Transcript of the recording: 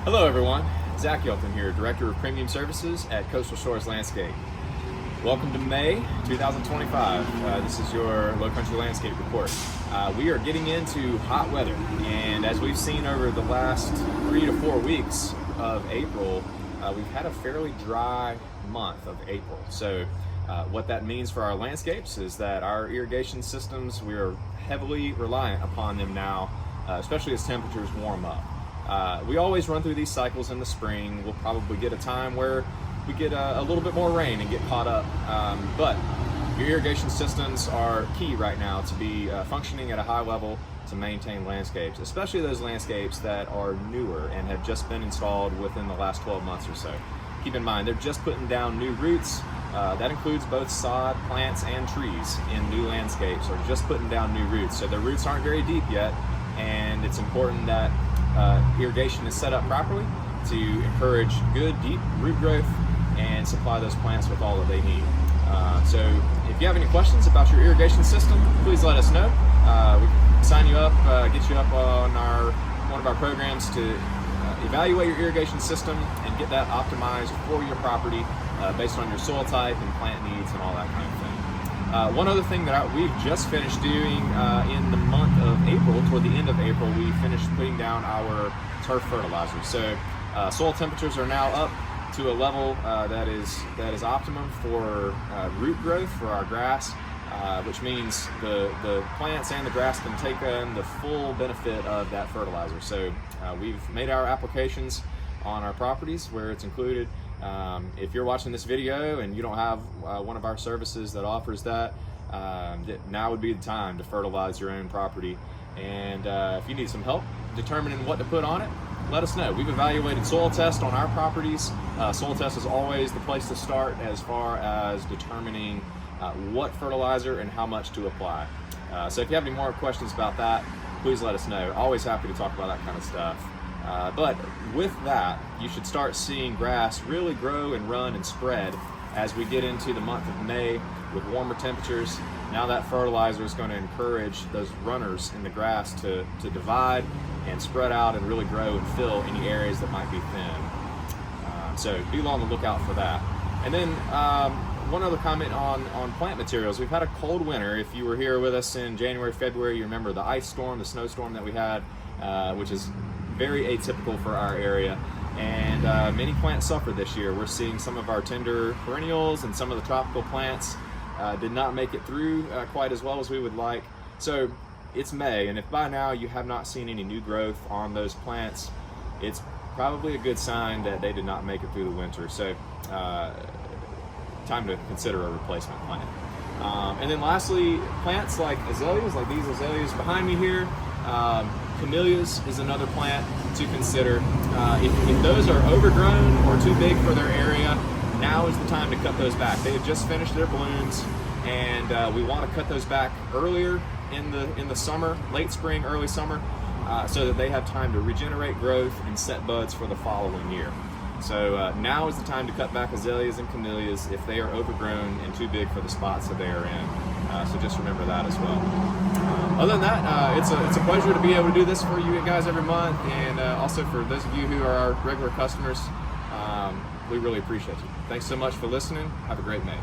Hello everyone, Zach Yelton here, Director of Premium Services at Coastal Shores Landscape. Welcome to May 2025. This is your Low Country Landscape Report. We are getting into hot weather, and as we've seen over the last 3 to 4 weeks of April, we've had a fairly dry month of April. So what that means for our landscapes is that our irrigation systems, we are heavily reliant upon them now, especially as temperatures warm up. We always run through these cycles in the spring. We'll probably get a time where we get a little bit more rain and get caught up. But your irrigation systems are key right now to be functioning at a high level to maintain landscapes, especially those landscapes that are newer and have just been installed within the last 12 months or so. Keep in mind, they're just putting down new roots. That includes both sod, plants, and trees in new landscapes are just putting down new roots. So their roots aren't very deep yet, and it's important that irrigation is set up properly to encourage good deep root growth and supply those plants with all that they need. So if you have any questions about your irrigation system, please let us know. We can sign you up, get you up on one of our programs to evaluate your irrigation system and get that optimized for your property based on your soil type and plant needs and all that kind of thing. One other thing that we've just finished doing in the month of April, toward the end of April, we finished putting down our turf fertilizer. So soil temperatures are now up to a level that is optimum for root growth for our grass, which means the plants and the grass can take in the full benefit of that fertilizer. So we've made our applications on our properties where it's included. If you're watching this video and you don't have one of our services that offers that, now would be the time to fertilize your own property. And if you need some help determining what to put on it, let us know. We've evaluated soil tests on our properties. Soil test is always the place to start as far as determining what fertilizer and how much to apply. So if you have any more questions about that, please let us know. Always happy to talk about that kind of stuff. But with that, you should start seeing grass really grow and run and spread as we get into the month of May with warmer temperatures. Now that fertilizer is going to encourage those runners in the grass to divide and spread out and really grow and fill any areas that might be thin. So be on the lookout for that. And then one other comment on plant materials. We've had a cold winter. If you were here with us in January, February, you remember the ice storm, the snowstorm that we had, which is very atypical for our area, and many plants suffered this year. We're seeing some of our tender perennials and some of the tropical plants did not make it through quite as well as we would like. So it's May, and if by now you have not seen any new growth on those plants, it's probably a good sign that they did not make it through the winter. So time to consider a replacement plant. And then lastly, plants like azaleas, like these azaleas behind me here. Camellias is another plant to consider. If those are overgrown or too big for their area, now is the time to cut those back. They have just finished their blooms, and we want to cut those back earlier in the summer, late spring, early summer, so that they have time to regenerate growth and set buds for the following year. So now is the time to cut back azaleas and camellias if they are overgrown and too big for the spots that they are in. So just remember that as well. Other than that, it's a pleasure to be able to do this for you guys every month, and also for those of you who are our regular customers, we really appreciate you. Thanks so much for listening. Have a great May.